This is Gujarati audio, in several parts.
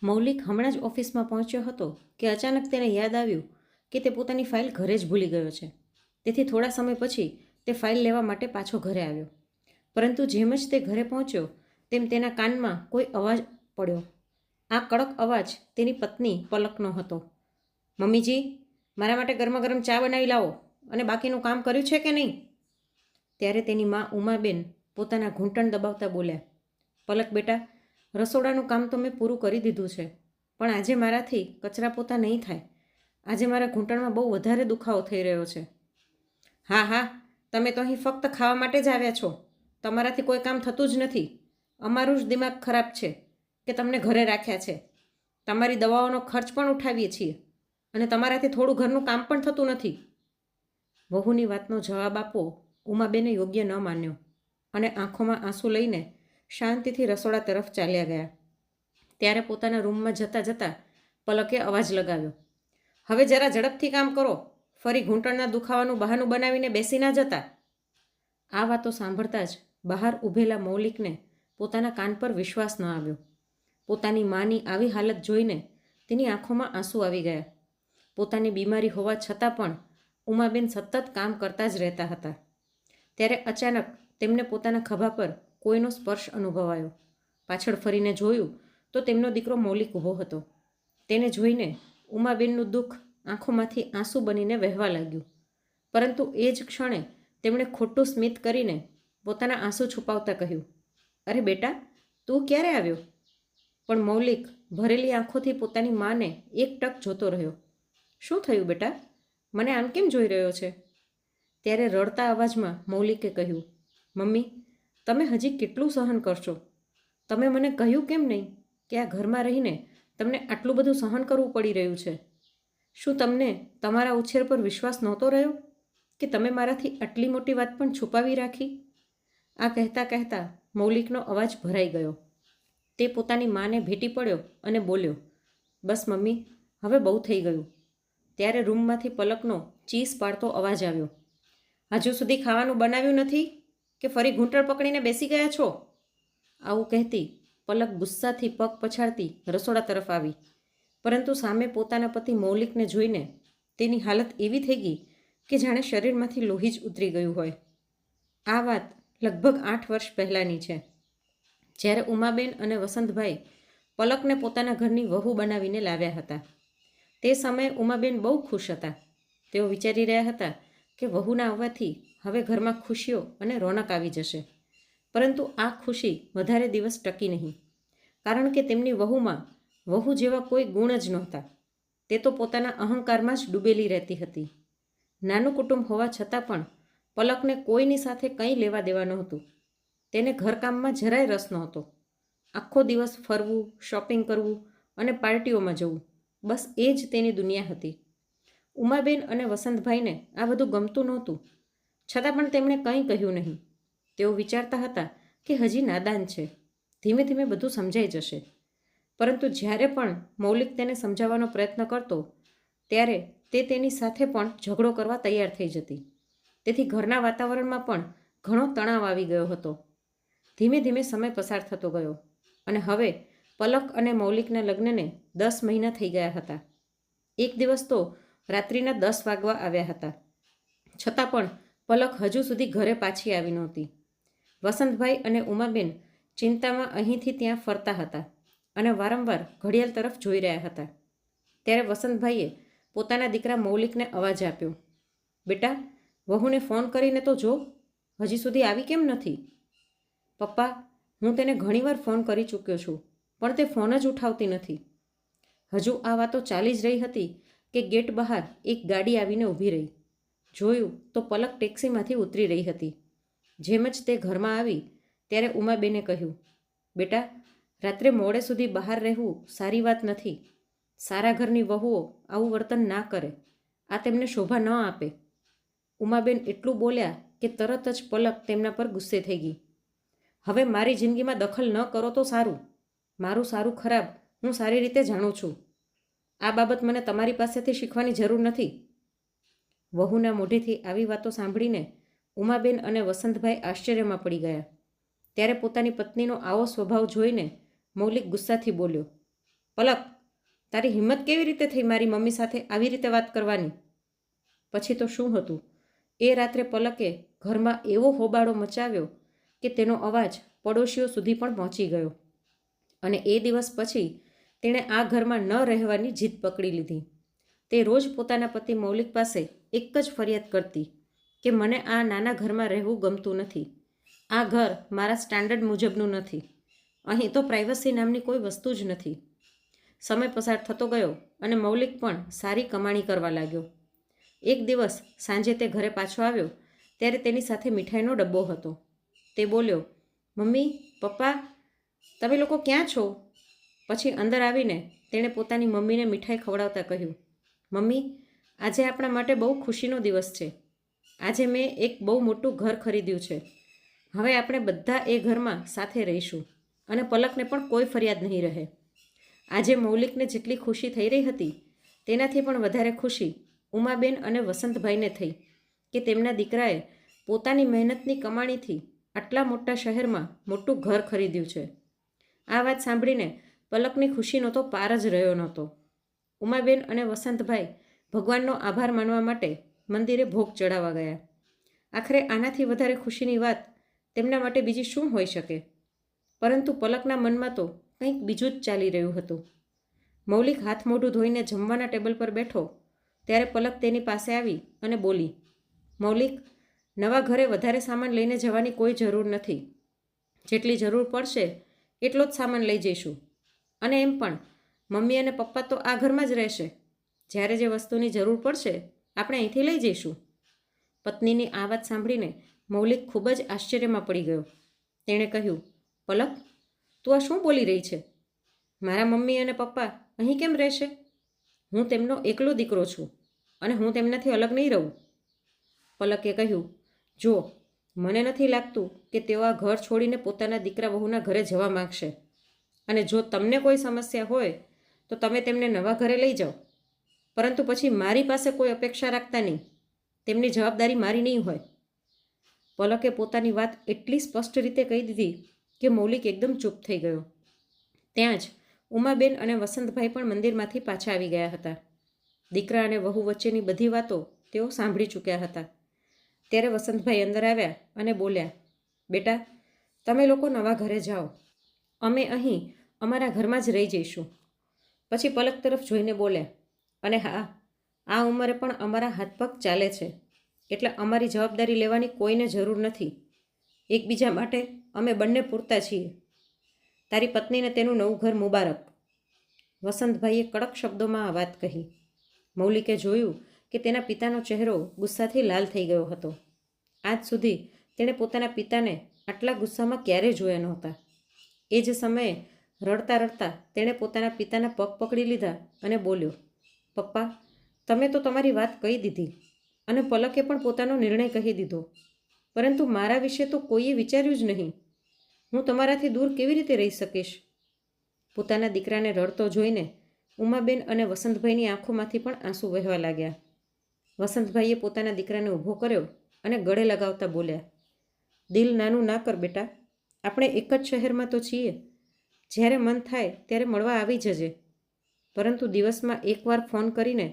મૌલિક હમણાં જ ઓફિસમાં પહોંચ્યો હતો કે અચાનક તેને યાદ આવ્યું કે તે પોતાની ફાઇલ ઘરે જ ભૂલી ગયો છે. તેથી થોડા સમય પછી તે ફાઇલ લેવા માટે પાછો ઘરે આવ્યો. પરંતુ જેમ જ તે ઘરે પહોંચ્યો તેમ તેના કાનમાં કોઈ અવાજ પડ્યો. આ કડક અવાજ તેની પત્ની પલકનો હતો. મમ્મીજી, મારા માટે ગરમા ગરમ ચા બનાવી લાવો અને બાકીનું કામ કર્યું છે કે નહીં? ત્યારે તેની મા ઉમાબેન પોતાના ઘૂંટણ દબાવતા બોલ્યા, પલક બેટા, રસોડાનું કામ તો મેં પૂરું કરી દીધું છે, પણ આજે મારાથી કચરા પોતા નહીં થાય. આજે મારા ઘૂંટણમાં બહુ વધારે દુખાવો થઈ રહ્યો છે. હા હા, તમે તો અહીં ફક્ત ખાવા માટે જ આવ્યા છો. તમારાથી કોઈ કામ થતું જ નથી. અમારું જ દિમાગ ખરાબ છે કે તમને ઘરે રાખ્યા છે. તમારી દવાઓનો ખર્ચ પણ ઉઠાવીએ છીએ અને તમારાથી થોડું ઘરનું કામ પણ થતું નથી. વહુની વાતનો જવાબ આપવો ઉમાબેને યોગ્ય ન માન્યો અને આંખોમાં આંસુ લઈને શાંતિથી રસોડા તરફ ચાલ્યા ગયા. ત્યારે પોતાના રૂમમાં જતાં જતાં પલકે અવાજ લગાવ્યો, હવે જરા ઝડપથી કામ કરો. ફરી ઘૂંટણના દુખાવાનું બહાનું બનાવીને બેસી ના જતા. આ વાતો સાંભળતા જ બહાર ઊભેલા મૌલિકને પોતાના કાન પર વિશ્વાસ ન આવ્યો. પોતાની માની આવી હાલત જોઈને તેની આંખોમાં આંસુ આવી ગયા. પોતાની બીમારી હોવા છતાં પણ ઉમાબેન સતત કામ કરતા જ રહેતા હતા. ત્યારે અચાનક તેમને પોતાના ખભા પર કોઈનો સ્પર્શ અનુભવાયો. પાછળ ફરીને જોયું તો તેમનો દીકરો મૌલિક ઊભો હતો. તેને જોઈને ઉમાબેનનું દુઃખ આંખોમાંથી આંસુ બનીને વહેવા લાગ્યું. પરંતુ એ જ ક્ષણે તેમણે ખોટું સ્મિત કરીને પોતાના આંસુ છુપાવતા કહ્યું, અરે બેટા, તું ક્યારે આવ્યો? પણ મૌલિક ભરેલી આંખોથી પોતાની માને એક ટક જોતો રહ્યો. શું થયું બેટા? મને આમ કેમ જોઈ રહ્યો છે? ત્યારે રડતા અવાજમાં મૌલિકે કહ્યું, મમ્મી, તમે હજી કેટલું સહન કરશો? તમે મને કહ્યું કેમ નહીં કે આ ઘરમાં રહીને તમને આટલું બધું સહન કરવું પડી રહ્યું છે? શું તમને તમારા ઉછેર પર વિશ્વાસ નહોતો રહ્યો કે તમે મારાથી આટલી મોટી વાત પણ છુપાવી રાખી? આ કહેતા કહેતા મૌલિકનો અવાજ ભરાઈ ગયો. તે પોતાની માને ભેટી પડ્યો અને બોલ્યો, બસ મમ્મી, હવે બહુ થઈ ગયું. ત્યારે રૂમમાંથી પલકનો ચીસ પાડતો અવાજ આવ્યો, હજુ સુધી ખાવાનું બનાવ્યું નથી કે ફરી ઘૂંટણ પકડીને બેસી ગયા છો? આવું કહેતી પલક ગુસ્સાથી પગ પછાડતી રસોડા તરફ આવી. પરંતુ સામે પોતાના પતિ મૌલિકને જોઈને તેની હાલત એવી થઈ ગઈ કે જાણે શરીરમાંથી લોહી જ ઉતરી ગયું હોય. આ વાત લગભગ 8 વર્ષ પહેલાંની છે, જ્યારે ઉમાબેન અને વસંતભાઈ પલકને પોતાના ઘરની વહુ બનાવીને લાવ્યા હતા. તે સમયે ઉમાબેન બહુ ખુશ હતા. તેઓ વિચારી રહ્યા હતા કે વહુના આવવાથી હવે ઘરમાં ખુશીઓ અને રોનક આવી જશે. પરંતુ આ ખુશી વધારે દિવસ ટકી નહીં, કારણ કે તેમની વહુમાં વહુ જેવા કોઈ ગુણ જ નહોતા. તે તો પોતાના અહંકારમાં જ ડૂબેલી રહેતી હતી. નાનું કુટુંબ હોવા છતાં પણ પલકને કોઈની સાથે કંઈ લેવા દેવા નહોતું. તેને ઘરકામમાં જરાય રસ નહોતો. આખો દિવસ ફરવું, શોપિંગ કરવું અને પાર્ટીઓમાં જવું, બસ એ જ તેની દુનિયા હતી. ઉમાબેન અને વસંતભાઈને આ બધું ગમતું નહોતું, છતાં પણ તેમણે કંઈ કહ્યું નહીં. તેઓ વિચારતા હતા કે હજી નાદાન છે, ધીમે ધીમે બધું સમજાઈ જશે. પરંતુ જ્યારે પણ મૌલિક તેને સમજાવવાનો પ્રયત્ન કરતો ત્યારે તે તેની સાથે પણ ઝઘડો કરવા તૈયાર થઈ જતી. તેથી ઘરના વાતાવરણમાં પણ ઘણો તણાવ આવી ગયો હતો. ધીમે ધીમે સમય પસાર થતો ગયો અને હવે પલક અને મૌલિકના લગ્નને 10 મહિના થઈ ગયા હતા. એક દિવસ તો રાત્રિના 10 વાગવા આવ્યા હતા, છતાં પણ પલક હજુ સુધી ઘરે પાછી આવી નહોતી. વસંતભાઈ અને ઉમાબેન ચિંતામાં અહીંથી ત્યાં ફરતા હતા અને વારંવાર ઘડિયાળ તરફ જોઈ રહ્યા હતા. ત્યારે વસંતભાઈએ પોતાના દીકરા મૌલિકને અવાજ આપ્યો, બેટા, વહુને ફોન કરીને તો જો, હજી સુધી આવી કેમ નથી? પપ્પા, હું તેને ઘણીવાર ફોન કરી ચૂક્યો છું, પણ તે ફોન જ ઉઠાવતી નથી. હજુ આ વાતો ચાલી જ રહી હતી કે ગેટ બહાર એક ગાડી આવીને ઊભી રહી. જોયું તો પલક ટેક્સીમાંથી ઉતરી રહી હતી. જેમ જ તે ઘરમાં આવી ત્યારે ઉમાબેને કહ્યું, બેટા, રાત્રે મોડે સુધી બહાર રહેવું સારી વાત નથી. સારા ઘરની વહુઓ આવું વર્તન ના કરે, આ તેમને શોભા ન આપે. ઉમાબેન એટલું બોલ્યા કે તરત જ પલક તેમના પર ગુસ્સે થઈ ગઈ. હવે મારી જિંદગીમાં દખલ ન કરો તો સારું. મારું સારું ખરાબ હું સારી રીતે જાણું છું. આ બાબત મને તમારી પાસેથી શીખવાની જરૂર નથી. વહુના મોઢેથી આવી વાતો સાંભળીને ઉમાબેન અને વસંતભાઈ આશ્ચર્યમાં પડી ગયા. ત્યારે પોતાની પત્નીનો આવો સ્વભાવ જોઈને મૌલિક ગુસ્સાથી બોલ્યો, પલક, તારી હિંમત કેવી રીતે થઈ મારી મમ્મી સાથે આવી રીતે વાત કરવાની? પછી તો શું હતું, એ રાત્રે પલકે ઘરમાં એવો હોબાળો મચાવ્યો કે તેનો અવાજ પડોશીઓ સુધી પણ પહોંચી ગયો. અને એ દિવસ પછી તેણે આ ઘરમાં ન રહેવાની જીદ પકડી લીધી. તે રોજ પોતાના પતિ મૌલિક પાસે એક જ ફરિયાદ કરતી કે મને આ નાના ઘરમાં રહેવું ગમતું નથી. આ ઘર મારા સ્ટાન્ડર્ડ મુજબનું નથી. અહીં તો પ્રાઇવસી નામની કોઈ વસ્તુ જ નથી. સમય પસાર થતો ગયો અને મૌલિક પણ સારી કમાણી કરવા લાગ્યો. એક દિવસ સાંજે તે ઘરે પાછો આવ્યો ત્યારે તેની સાથે મીઠાઈનો ડબ્બો હતો. તે બોલ્યો, મમ્મી, પપ્પા, તમે લોકો ક્યાં છો? પછી અંદર આવીને તેણે પોતાની મમ્મીને મીઠાઈ ખવડાવતા કહ્યું, મમ્મી, આજે આપણા માટે બહુ ખુશીનો દિવસ છે. આજે મેં એક બહુ મોટું ઘર ખરીદ્યું છે. હવે આપણે બધા એ ઘરમાં સાથે રહીશું અને પલકને પણ કોઈ ફરિયાદ નહીં રહે. આજે મૌલિકને જેટલી ખુશી થઈ રહી હતી તેનાથી પણ વધારે ખુશી ઉમાબેન અને વસંતભાઈને થઈ કે તેમના દીકરાએ પોતાની મહેનતની કમાણીથી આટલા મોટા શહેરમાં મોટું ઘર ખરીદ્યું છે. આ વાત સાંભળીને પલકની ખુશીનો તો પાર જ રહ્યો નહોતો. ઉમાબેન અને વસંતભાઈ ભગવાનનો આભાર માનવા માટે મંદિરે ભોગ ચડાવવા ગયા. આખરે આનાથી વધારે ખુશીની વાત તેમના માટે બીજી શું હોઈ શકે? પરંતુ પલકના મનમાં તો કંઈક બીજું જ ચાલી રહ્યું હતું. મૌલિક હાથ મોઢું ધોઈને જમવાના ટેબલ પર બેઠો ત્યારે પલક તેની પાસે આવી અને બોલી, મૌલિક, નવા ઘરે વધારે સામાન લઈને જવાની કોઈ જરૂર નથી. જેટલી જરૂર પડશે એટલો જ સામાન લઈ જઈશું. અને એમ પણ મમ્મી અને પપ્પા તો આ ઘરમાં જ રહેશે. જ્યારે જે વસ્તુની જરૂર પડશે આપણે અહીંથી લઈ જઈશું. પત્નીની આ વાત સાંભળીને મૌલિક ખૂબ જ આશ્ચર્યમાં પડી ગયો. તેણે કહ્યું, પલક, તું આ શું બોલી રહી છે? મારા મમ્મી અને પપ્પા અહીં કેમ રહેશે? હું તેમનો એકલો દીકરો છું અને હું તેમનાથી અલગ નહીં રહું. પલકે કહ્યું, જો, મને નથી લાગતું કે તેઓ આ ઘર છોડીને પોતાના દીકરા વહુના ઘરે જવા માગશે. અને જો તમને કોઈ સમસ્યા હોય તો તમે તેમને નવા ઘરે લઈ જાઓ, પરંતુ પછી મારી પાસે કોઈ અપેક્ષા રાખતા નહીં. તેમની જવાબદારી મારી નહીં હોય. પલકે પોતાની વાત એટલી સ્પષ્ટ રીતે કહી દીધી કે મૌલિક એકદમ ચૂપ થઈ ગયો. ત્યાં જ ઉમાબેન અને વસંતભાઈ પણ મંદિરમાંથી પાછા આવી ગયા હતા. દીકરા અને વહુ વચ્ચેની બધી વાતો તેઓ સાંભળી ચૂક્યા હતા. ત્યારે વસંતભાઈ અંદર આવ્યા અને બોલ્યા, બેટા, તમે લોકો નવા ઘરે જાઓ. અમે અહીં અમારા ઘરમાં જ રહી જઈશું. પછી પલક તરફ જોઈને બોલ્યા, અને હા, આ ઉંમરે પણ અમારા હાથ પગ ચાલે છે, એટલે અમારી જવાબદારી લેવાની કોઈને જરૂર નથી. એકબીજા માટે અમે બંને પૂરતા છીએ. તારી પત્નીને તેનું નવું ઘર મુબારક. વસંતભાઈએ કડક શબ્દોમાં આ વાત કહી. મૌલિકે જોયું કે તેના પિતાનો ચહેરો ગુસ્સાથી લાલ થઈ ગયો હતો. આજ સુધી તેણે પોતાના પિતાને આટલા ગુસ્સામાં ક્યારેય જોયા નહોતા. એ જ સમયે રડતા રડતા તેણે પોતાના પિતાના પગ પકડી લીધા અને બોલ્યો, પપ્પા, તમે તો તમારી વાત કહી દીધી અને પલકે પણ પોતાનો નિર્ણય કહી દીધો, પરંતુ મારા વિશે તો કોઈએ વિચાર્યું જ નહીં. હું તમારાથી દૂર કેવી રીતે રહી શકીશ? પોતાના દીકરાને રડતો જોઈને ઉમાબેન અને વસંતભાઈની આંખોમાંથી પણ આંસુ વહેવા લાગ્યા. વસંતભાઈએ પોતાના દીકરાને ઊભો કર્યો અને ગળે લગાવતા બોલ્યા, દિલ નાનું ના કર બેટા, આપણે એક જ શહેરમાં તો છીએ. જ્યારે મન થાય ત્યારે મળવા આવી જજે, પરંતુ દિવસમાં એકવાર ફોન કરીને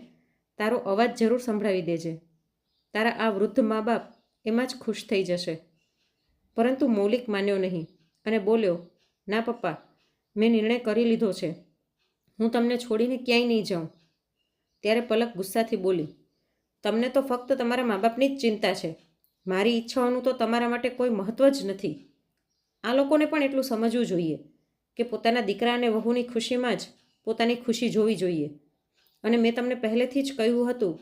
તારો અવાજ જરૂર સંભળાવી દેજે. તારા આ વૃદ્ધ મા બાપ એમાં જ ખુશ થઈ જશે. પરંતુ મૌલિક માન્યો નહીં અને બોલ્યો, ના પપ્પા, મેં નિર્ણય કરી લીધો છે. હું તમને છોડીને ક્યાંય નહીં જાઉં. ત્યારે પલક ગુસ્સાથી બોલી, તમને તો ફક્ત તમારા મા બાપની જ ચિંતા છે. મારી ઈચ્છાઓનું તો તમારા માટે કોઈ મહત્ત્વ જ નથી. આ લોકોને પણ એટલું સમજવું જોઈએ કે પોતાના દીકરા અને વહુની ખુશીમાં જ પોતાની ખુશી જોવી જોઈએ. અને મેં તમને પહેલેથી જ કહ્યું હતું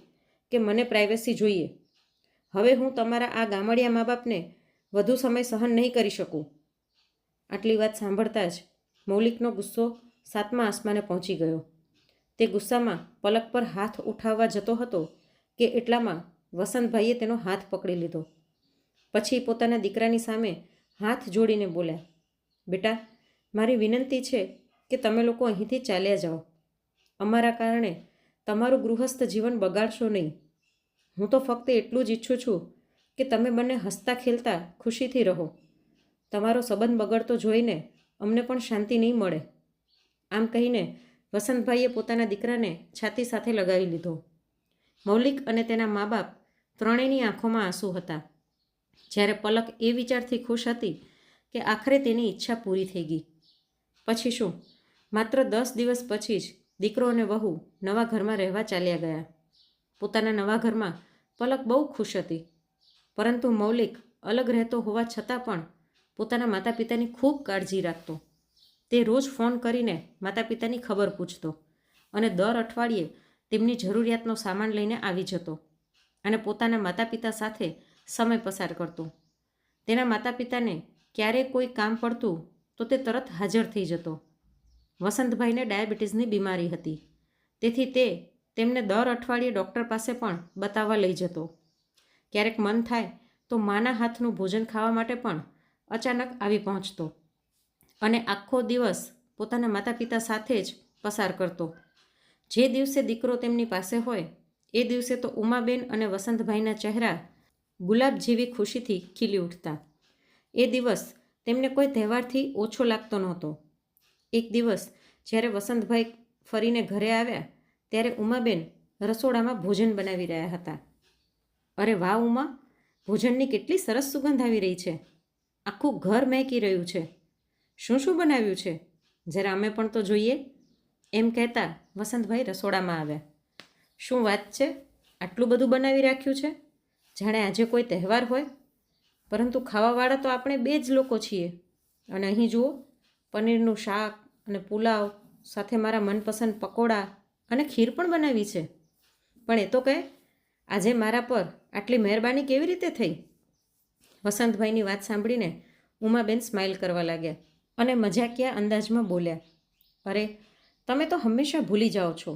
કે મને પ્રાઇવસી જોઈએ. હવે હું તમારા આ ગામડિયા મા બાપને વધુ સમય સહન નહીં કરી શકું. આટલી વાત સાંભળતા જ મૌલિકનો ગુસ્સો સાતમા આસમાને પહોંચી ગયો. તે ગુસ્સામાં પલક પર હાથ ઉઠાવવા જતો હતો કે એટલામાં વસંતભાઈએ તેનો હાથ પકડી લીધો. પછી પોતાના દીકરાની સામે હાથ જોડીને બોલ્યા, બેટા, મારી વિનંતી છે કે તમે લોકો અહીંથી ચાલ્યા જાઓ. અમારા કારણે તમારું ગૃહસ્થ જીવન બગાડશો નહીં. હું તો ફક્ત એટલું જ ઈચ્છું છું કે તમે બંને હસતા ખેલતા ખુશીથી રહો. તમારો સંબંધ બગડતો જોઈને અમને પણ શાંતિ નહીં મળે. આમ કહીને વસંતભાઈએ પોતાના દીકરાને છાતી સાથે લગાવી લીધો. મૌલિક અને તેના મા બાપ ત્રણેયની આંખોમાં આંસુ હતા. જ્યારે પલક એ વિચારથી ખુશ હતી કે આખરે તેની ઈચ્છા પૂરી થઈ ગઈ. પછી શું, માત્ર 10 દિવસ પછી જ દીકરો અને વહુ નવા ઘરમાં રહેવા ચાલ્યા ગયા. પોતાના નવા ઘરમાં પલક બહુ ખુશ હતી, પરંતુ મૌલિક અલગ રહેતો હોવા છતાં પણ પોતાના માતા પિતાની ખૂબ કાળજી રાખતો. તે રોજ ફોન કરીને માતા પિતાની ખબર પૂછતો અને દર અઠવાડિયે તેમની જરૂરિયાતનો સામાન લઈને આવી જતો અને પોતાના માતા પિતા સાથે સમય પસાર કરતો. તેના માતા પિતાને ક્યારેય કોઈ કામ પડતું તો તે તરત હાજર થઈ જતો. વસંતભાઈને ડાયાબિટીસની બીમારી હતી, તેથી તે તેમને દર અઠવાડિયે ડૉક્ટર પાસે પણ બતાવવા લઈ જતો. ક્યારેક મન થાય તો માના હાથનું ભોજન ખાવા માટે પણ અચાનક આવી પહોંચતો અને આખો દિવસ પોતાના માતા પિતા સાથે જ પસાર કરતો. જે દિવસે દીકરો તેમની પાસે હોય એ દિવસે તો ઉમાબેન અને વસંતભાઈના ચહેરા ગુલાબ જેવી ખુશીથી ખીલી ઉઠતા. એ દિવસ તેમને કોઈ તહેવારથી ઓછો લાગતો નહોતો. એક દિવસ જ્યારે વસંતભાઈ ફરીને ઘરે આવ્યા ત્યારે ઉમાબેન રસોડામાં ભોજન બનાવી રહ્યા હતા. અરે વાહ ઉમા, ભોજનની કેટલી સરસ સુગંધ આવી રહી છે. આખું ઘર મહેકી રહ્યું છે. શું શું બનાવ્યું છે? જરા અમે પણ તો જોઈએ. એમ કહેતા વસંતભાઈ રસોડામાં આવ્યા. શું વાત છે, આટલું બધું બનાવી રાખ્યું છે, જાણે આજે કોઈ તહેવાર હોય. પરંતુ ખાવાવાળા તો આપણે 2 જ લોકો છીએ. અને અહીં જુઓ, પનીરનું શાક અને પુલાવ સાથે મારા મનપસંદ પકોડા અને ખીર પણ બનાવી છે. પણ એ તો કહે, આજે મારા પર આટલી મહેરબાની કેવી રીતે થઈ? વસંતભાઈની વાત સાંભળીને ઉમાબેન સ્માઇલ કરવા લાગ્યા અને મજાકિયા અંદાજમાં બોલ્યા, અરે તમે તો હંમેશા ભૂલી જાઓ છો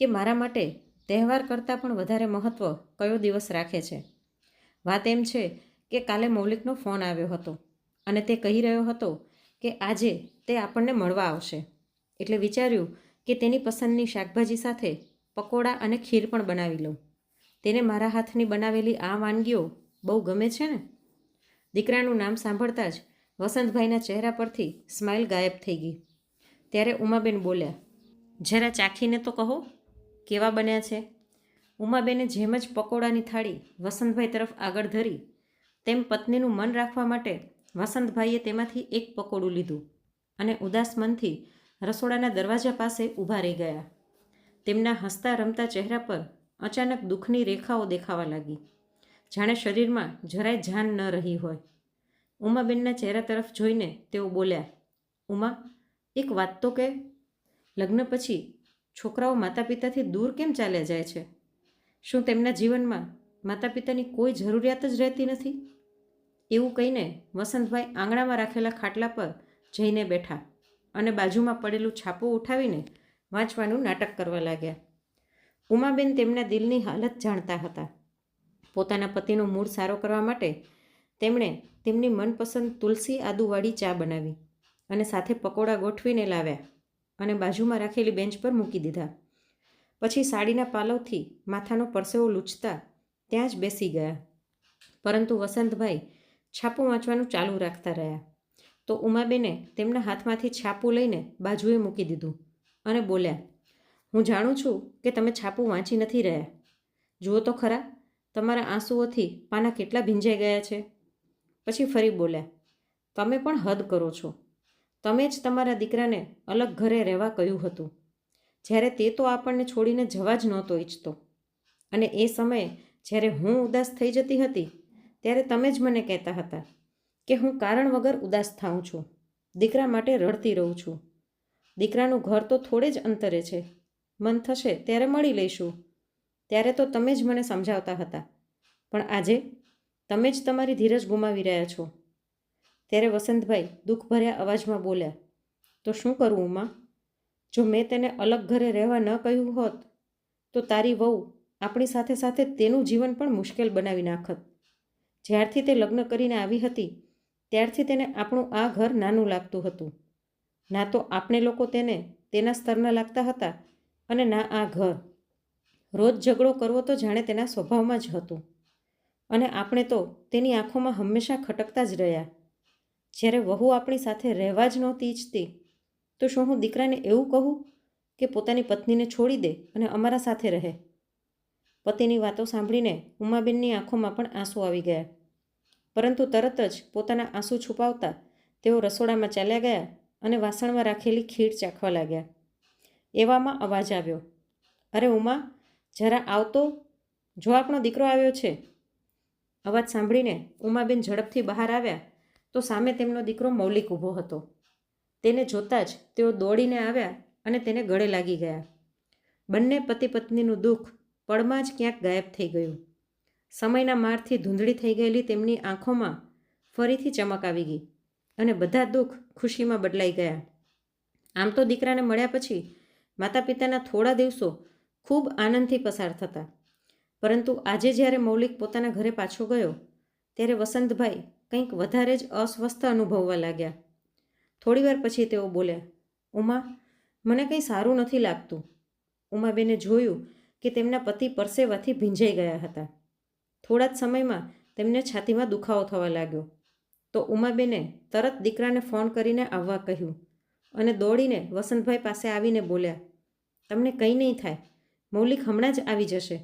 કે મારા માટે તહેવાર કરતાં પણ વધારે મહત્ત્વ કયો દિવસ રાખે છે. વાત એમ છે કે કાલે મૌલિકનો ફોન આવ્યો હતો અને તે કહી રહ્યો હતો કે આજે તે આપણને મળવા આવશે, એટલે વિચાર્યું કે તેની પસંદની શાકભાજી સાથે પકોડા અને ખીર પણ બનાવી લઉં. તેને મારા હાથની બનાવેલી આ વાનગીઓ બહુ ગમે છે ને. દીકરાનું નામ સાંભળતા જ વસંતભાઈના ચહેરા પરથી સ્માઇલ ગાયબ થઈ ગઈ. ત્યારે ઉમાબેન બોલ્યા, જરા ચાખીને તો કહો કેવા બન્યા છે. ઉમાબેને જેમ જ પકોડાની થાળી વસંતભાઈ તરફ આગળ ધરી તેમ પત્નીનું મન રાખવા માટે વસંતભાઈએ તેમાંથી એક પકોડું લીધું અને ઉદાસ મનથી રસોડાના દરવાજા પાસે ઊભા રહી ગયા. તેમના હસતા રમતા ચહેરા પર અચાનક દુઃખની રેખાઓ દેખાવા લાગી, જાણે શરીરમાં જરાય જાન ન રહી હોય. ઉમાબેનના ચહેરા તરફ જોઈને તેઓ બોલ્યા, ઉમા, એક વાત તો કહે, લગ્ન પછી છોકરાઓ માતા પિતાથી દૂર કેમ ચાલ્યા જાય છે? શું તેમના જીવનમાં માતા પિતાની કોઈ જરૂરિયાત જ રહેતી નથી? એવું કહીને વસંતભાઈ આંગણામાં રાખેલા ખાટલા પર જઈને બેઠા અને બાજુમાં પડેલું છાપું ઉઠાવીને વાંચવાનું નાટક કરવા લાગ્યા. ઉમાબેન તેમના દિલની હાલત જાણતા હતા. પોતાના પતિનો મૂડ સારો કરવા માટે તેમણે તેમની મનપસંદ તુલસી આદુવાળી ચા બનાવી અને સાથે પકોડા ગોઠવીને લાવ્યા અને બાજુમાં રાખેલી બેન્ચ પર મૂકી દીધા. પછી સાડીના પાલવથી માથાનો પરસેવો લૂછતા ત્યાં જ બેસી ગયા. પરંતુ વસંતભાઈ છાપું વાંચવાનું ચાલુ રાખતા રહ્યા. તો ઉમાબેને તેમના હાથમાંથી છાપું લઈને બાજુએ મૂકી દીધું અને બોલ્યા, હું જાણું છું કે તમે છાપું વાંચી નથી રહ્યા. જુઓ તો ખરા, તમારા આંસુઓથી પાના કેટલા ભીંજાઈ ગયા છે. પછી ફરી બોલ્યા, તમે પણ હદ કરો છો. તમે જ તમારા દીકરાને અલગ ઘરે રહેવા કહ્યું હતું, જ્યારે તે તો આપણને છોડીને જવા જ નહોતો ઈચ્છતો. અને એ સમયે જ્યારે હું ઉદાસ થઈ જતી હતી ત્યારે તમે જ મને કહેતા હતા કે હું કારણ વગર ઉદાસ થાઉં છું, દીકરા માટે રડતી રહું છું. દીકરાનું ઘર તો થોડે જ અંતરે છે, મન થશે ત્યારે મળી લઈશું. ત્યારે તો તમે જ મને સમજાવતા હતા, પણ આજે તમે જ તમારી ધીરજ ગુમાવી રહ્યા છો. ત્યારે વસંતભાઈ દુઃખભર્યા અવાજમાં બોલ્યા, તો શું કરું ઉમા? જો મેં તેને અલગ ઘરે રહેવા ન કહ્યું હોત તો તારી વહુ આપણી સાથે સાથે તેનું જીવન પણ મુશ્કેલ બનાવી નાખત. જ્યારથી તે લગ્ન કરીને આવી હતી ત્યારથી તેને આપણું આ ઘર નાનું લાગતું હતું. ના તો આપણે લોકો તેને તેના સ્તરના લાગતા હતા અને ના આ ઘર. રોજ ઝઘડો કરવો તો જાણે તેના સ્વભાવમાં જ હતું અને આપણે તો તેની આંખોમાં હંમેશા ખટકતા જ રહ્યા. જ્યારે વહુ આપણી સાથે રહેવા જ નહોતી ઈચ્છતી તો શું હું દીકરાને એવું કહું કે પોતાની પત્નીને છોડી દે અને અમારા સાથે રહે. પતિની વાતો સાંભળીને ઉમાબેનની આંખોમાં પણ આંસુ આવી ગયા, પરંતુ તરત જ પોતાના આંસુ છુપાવતા તેઓ રસોડામાં ચાલ્યા ગયા અને વાસણમાં રાખેલી ખીર ચાખવા લાગ્યા. એવામાં અવાજ આવ્યો, અરે ઉમા, જરા આવતો, જો આપણો દીકરો આવ્યો છે. અવાજ સાંભળીને ઉમાબેન ઝડપથી બહાર આવ્યા તો સામે તેમનો દીકરો મૌલિક ઊભો હતો. તેને જોતાં જ તેઓ દોડીને આવ્યા અને તેને ગળે લાગી ગયા. બંને પતિ પત્નીનું દુઃખ પળમાં જ ક્યાંક ગાયબ થઈ ગયું. સમયના મારથી ધૂંધળી થઈ ગયેલી તેમની આંખોમાં ફરીથી ચમક આવી ગઈ અને બધા દુઃખ ખુશીમાં બદલાઈ ગયા. આમ તો દીકરાને મળ્યા પછી માતા પિતાના થોડા દિવસો ખૂબ આનંદથી પસાર થતા, પરંતુ આજે જ્યારે મૌલિક પોતાના ઘરે પાછો ગયો ત્યારે વસંતભાઈ કંઈક વધારે જ અસ્વસ્થ અનુભવવા લાગ્યા. થોડીવાર પછી તેઓ બોલ્યા, ઉમા, મને કંઈ સારું નથી લાગતું. ઉમાબેને જોયું કે તેમના પતિ પરસેવાથી ભીંજાઈ ગયા હતા. થોડા જ સમયમાં તેમને છાતીમાં દુખાવો થવા લાગ્યો તો ઉમાબેને તરત દીકરાને ફોન કરીને આવવા કહ્યું અને દોડીને વસંતભાઈ પાસે આવીને બોલ્યા, તમને કંઈ નહીં થાય, મૌલિક હમણાં જ આવી જશે,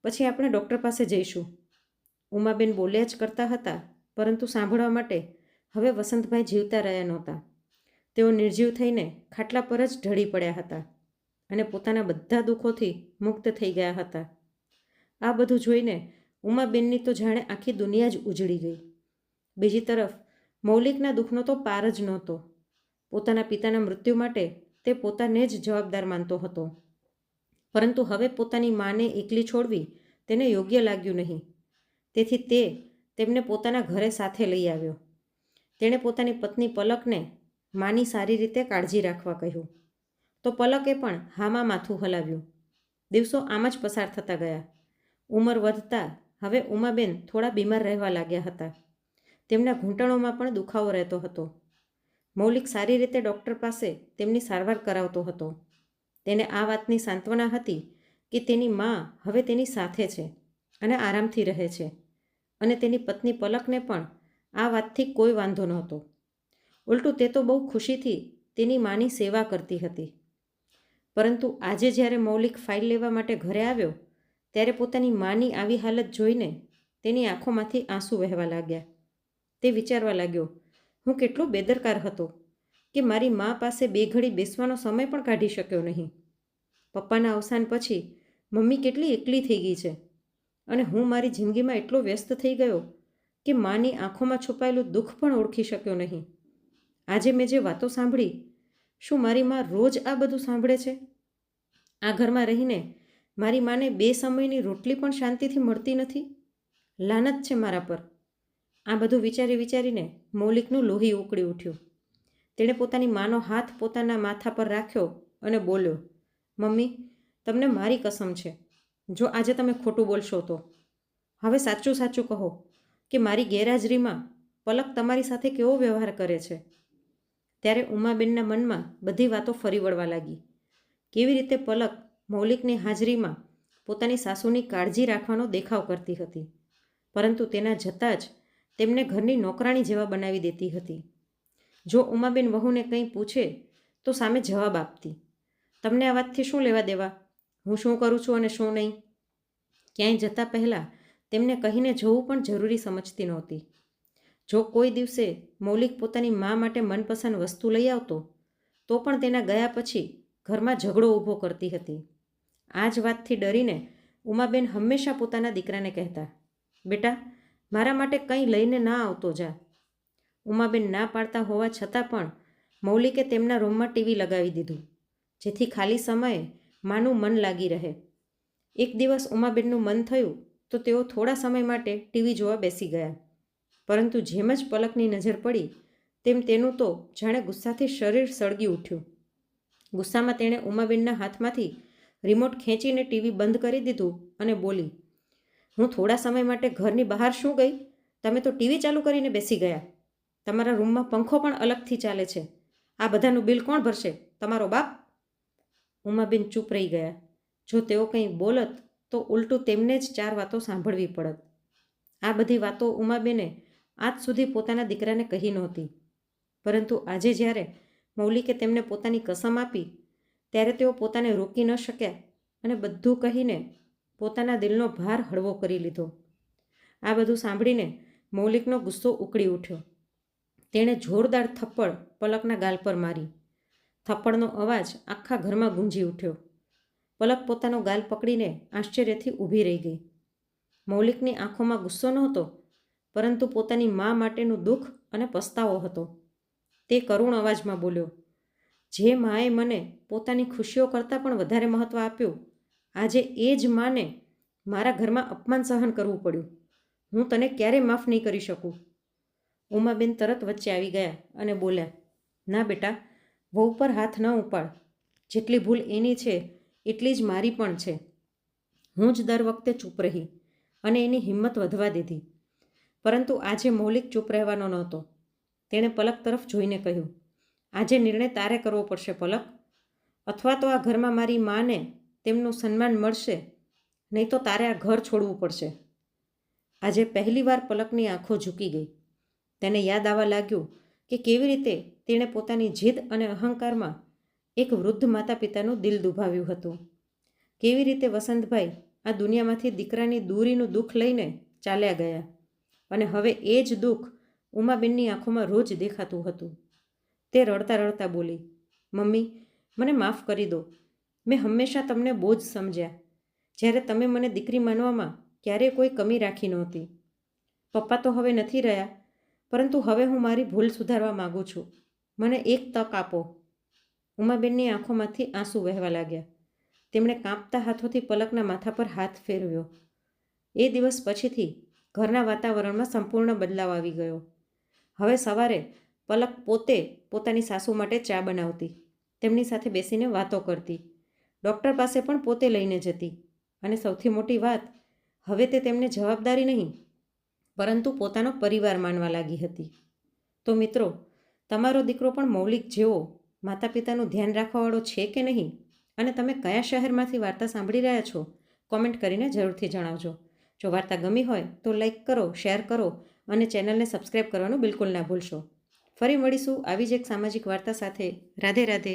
પછી આપણે ડૉક્ટર પાસે જઈશું. ઉમાબેન બોલ્યા જ કરતા હતા, પરંતુ સાંભળવા માટે હવે વસંતભાઈ જીવતા રહ્યા નહોતા. તેઓ નિર્જીવ થઈને ખાટલા પર જ ઢળી પડ્યા હતા અને પોતાના બધા દુઃખોથી મુક્ત થઈ ગયા હતા. આ બધું જોઈને ઉમાબેનની તો જાણે આખી દુનિયા જ ઉજળી ગઈ. બીજી તરફ મૌલિકના દુઃખનો તો પાર જ નહોતો. પોતાના પિતાના મૃત્યુ માટે તે પોતાને જ જવાબદાર માનતો હતો, પરંતુ હવે પોતાની માને એકલી છોડવી તેને યોગ્ય લાગ્યું નહીં. તેથી તે તેમને પોતાના ઘરે સાથે લઈ આવ્યો. તેણે પોતાની પત્ની પલકને માની સારી રીતે કાળજી રાખવા કહ્યું તો પલકે પણ હામાં માથું હલાવ્યું. દિવસો આમ જ પસાર થતા ગયા. ઉંમર વધતા હવે ઉમાબેન થોડા બીમાર રહેવા લાગ્યા હતા. તેમના ઘૂંટણોમાં પણ દુખાવો રહેતો હતો. મૌલિક સારી રીતે ડૉક્ટર પાસે તેમની સારવાર કરાવતો હતો. તેને આ વાતની સાંત્વના હતી કે તેની મા હવે તેની સાથે છે અને આરામથી રહે છે, અને તેની પત્ની પલકને પણ આ વાતથી કોઈ વાંધો નહોતો. ઉલટું તે તો બહુ ખુશીથી તેની માની સેવા કરતી હતી. પરંતુ આજે જ્યારે મૌલિક ફાઇલ લેવા માટે ઘરે આવ્યો ત્યારે પોતાની માની આવી હાલત જોઈને તેની આંખોમાંથી આંસુ વહેવા લાગ્યા. તે વિચારવા લાગ્યો, હું કેટલો બેદરકાર હતો કે મારી મા પાસે બે ઘડી બેસવાનો સમય પણ કાઢી શક્યો નહીં. પપ્પાના અવસાન પછી મમ્મી કેટલી એકલી થઈ ગઈ છે અને હું મારી જિંદગીમાં એટલો વ્યસ્ત થઈ ગયો કે માની આંખોમાં છુપાયેલું દુઃખ પણ ઓળખી શક્યો નહીં. આજે મેં જે વાતો સાંભળી, શું મારી મા રોજ આ બધું સાંભળે છે? આ ઘરમાં રહીને મારી માને બે સમયની રોટલી પણ શાંતિથી મળતી નથી. લાનત છે મારા પર. આ બધું વિચારીને મૌલિકનું લોહી ઉકળી ઉઠ્યું. તેણે પોતાની માનો હાથ પોતાના માથા પર રાખ્યો અને બોલ્યો, મમ્મી, તમને મારી કસમ છે, જો આજે તમે ખોટું બોલશો તો હવે સાચું સાચું કહો કે મારી ગેરહાજરીમાં પલક તમારી સાથે કેવો વ્યવહાર કરે છે. ત્યારે ઉમાબેનના મનમાં બધી વાતો ફરી વળવા લાગી. કેવી રીતે પલક મૌલિકની હાજરીમાં પોતાની સાસુની કાળજી રાખવાનો દેખાવ કરતી હતી, પરંતુ તેના જતાં જ તેમને ઘરની નોકરાણી જેવા બનાવી દેતી હતી. જો ઉમાબેન વહુને કંઈ પૂછે તો સામે જવાબ આપતી, તમને આ વાતથી શું લેવા દેવા, હું શું કરું છું અને શું નહીં. ક્યાંય જતાં પહેલાં તેમને કહીને જવું પણ જરૂરી સમજતી નહોતી. જો કોઈ દિવસે મૌલિક પોતાની મા માટે મનપસંદ વસ્તુ લઈ આવતો તો પણ તેના ગયા પછી ઘરમાં ઝઘડો ઊભો કરતી હતી. આ જ વાતથી ડરીને ઉમાબેન હંમેશા પોતાના દીકરાને કહેતા, બેટા, મારા માટે કંઈ લઈને ના આવતો જા. ઉમાબેન ના પાડતા હોવા છતાં પણ મૌલિકે તેમના રૂમમાં ટીવી લગાવી દીધું, જેથી ખાલી સમયે માનું મન લાગી રહે. એક દિવસ ઉમાબેનનું મન થયું તો તેઓ થોડા સમય માટે ટીવી જોવા બેસી ગયા, પરંતુ જેમ જ પલકની નજર પડી તેમ તેનું તો જાણે ગુસ્સાથી શરીર સળગી ઉઠ્યું. ગુસ્સામાં તેણે ઉમાબેનના હાથમાંથી રિમોટ ખેંચીને ટીવી બંધ કરી દીધું અને બોલી, હું થોડા સમય માટે ઘરની બહાર શું ગઈ, તમે તો ટીવી ચાલુ કરીને બેસી ગયા. તમારા રૂમમાં પંખો પણ અલગથી ચાલે છે. આ બધાનું બિલ કોણ ભરશે, તમારો બાપ? ઉમાબેન ચૂપ રહી ગયા. જો તેઓ કંઈ બોલત તો ઉલટું તેમને જ ચાર વાતો સાંભળવી પડત. આ બધી વાતો ઉમાબેને આજ સુધી પોતાના દીકરાને કહી નહોતી, પરંતુ આજે જ્યારે મૌલિકે તેમને પોતાની કસમ આપી ત્યારે તેઓ પોતાને રોકી ન શક્યા અને બધું કહીને પોતાના દિલનો ભાર હળવો કરી લીધો. આ બધું સાંભળીને મૌલિકનો ગુસ્સો ઉકળી ઉઠ્યો. તેણે જોરદાર થપ્પડ પલકના ગાલ પર મારી. થપ્પડનો અવાજ આખા ઘરમાં ગુંજી ઉઠ્યો. પલક પોતાનો ગાલ પકડીને આશ્ચર્યથી ઊભી રહી ગઈ. મૌલિકની આંખોમાં ગુસ્સો નહોતો, પરંતુ પોતાની મા માટેનું દુઃખ અને પસ્તાવો હતો. તે કરુણ અવાજમાં બોલ્યો, જે માએ મને પોતાની ખુશીઓ કરતાં પણ વધારે મહત્ત્વ આપ્યું, આજે એ જ માને મારા ઘરમાં અપમાન સહન કરવું પડ્યું. હું તને ક્યારેય માફ નહીં કરી શકું. ઉમાબેન તરત વચ્ચે આવી ગયા અને બોલ્યા, ના બેટા, વહુ પર હાથ ન ઉપાડ. જેટલી ભૂલ એની છે એટલી જ મારી પણ છે. હું જ દર વખતે ચૂપ રહી અને એની હિંમત વધવા દીધી. પરંતુ આજે મૌલિક ચૂપ રહેવાનો નહોતો. તેણે પલક તરફ જોઈને કહ્યું, આજે નિર્ણય તારે કરવો પડશે પલક. અથવા તો આ ઘરમાં મારી માને તેમનું સન્માન મળશે, નહીં તો તારે આ ઘર છોડવું પડશે. આજે પહેલીવાર પલકની આંખો ઝૂકી ગઈ. તેને યાદ આવવા લાગ્યું કે કેવી રીતે તેણે પોતાની જીદ અને અહંકારમાં એક વૃદ્ધ માતા પિતાનું દિલ દુભાવ્યું હતું. કેવી રીતે વસંતભાઈ આ દુનિયામાંથી દીકરાની દૂરીનું દુઃખ લઈને ચાલ્યા ગયા અને હવે એ જ દુઃખ ઉમાબેનની આંખોમાં રોજ દેખાતું હતું. તે રડતા રડતા બોલી, મમ્મી, મને માફ કરી દો. મેં હંમેશા તમને બોજ સમજ્યા, જ્યારે તમે મને દીકરી માનવામાં ક્યારેય કોઈ કમી રાખી નહોતી. પપ્પા તો હવે નથી રહ્યા, પરંતુ હવે હું મારી ભૂલ સુધારવા માગું છું. મને એક તક આપો. ઉમાબેનની આંખોમાંથી આંસુ વહેવા લાગ્યા. તેમણે કાંપતા હાથોથી પલકના માથા પર હાથ ફેરવ્યો. એ દિવસ પછીથી ઘરના વાતાવરણમાં સંપૂર્ણ બદલાવ આવી ગયો. હવે સવારે પલક પોતે પોતાની સાસુ માટે ચા બનાવતી, તેમની સાથે બેસીને વાતો કરતી, ડૉક્ટર પાસે પણ પોતે લઈને જતી અને સૌથી મોટી વાત, હવે તે તેમને જવાબદારી નહીં પરંતુ પોતાનો પરિવાર માનવા લાગી હતી. તો મિત્રો, તમારો દીકરો પણ મૌલિક જેવો માતા પિતાનું ધ્યાન રાખવાવાળો છે કે નહીં? અને તમે કયા શહેરમાંથી વાર્તા સાંભળી રહ્યા છો? કોમેન્ટ કરીને જરૂરથી જણાવજો. જો વાર્તા ગમી હોય તો લાઈક કરો, શેર કરો અને ચેનલને સબસ્ક્રાઈબ કરવાનું બિલકુલ ના ભૂલશો. ફરી મળીશું આવી જ એક સામાજિક વાર્તા સાથે. રાધે રાધે.